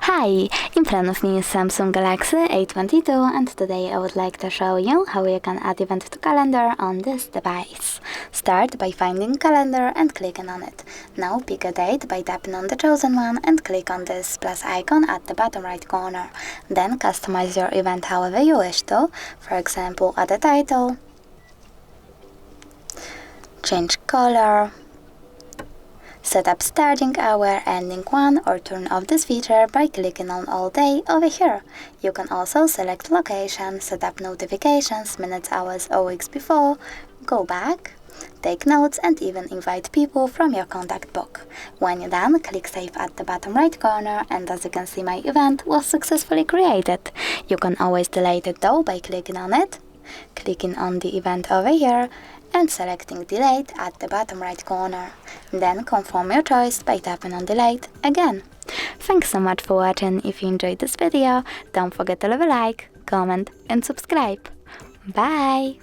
Hi, in front of me is Samsung Galaxy A22 and today I would like to show you how you can add event to calendar on this device. Start by finding calendar and clicking on it. Now pick a date by tapping on the chosen one and click on this plus icon at the bottom right corner. Then customize your event however you wish to. For example, add a title, change color, set up starting hour, ending one, or turn off this feature by clicking on all day over here. You can also select location, set up notifications, minutes, hours or weeks before, go back, take notes and even invite people from your contact book. When you're done, click save at the bottom right corner and as you can see my event was successfully created. You can always delete it though by clicking on it, clicking on the event over here and selecting delete at the bottom right corner. Then confirm your choice by tapping on delete again. Thanks so much for watching. If you enjoyed this video, don't forget to leave a like, comment and subscribe. Bye!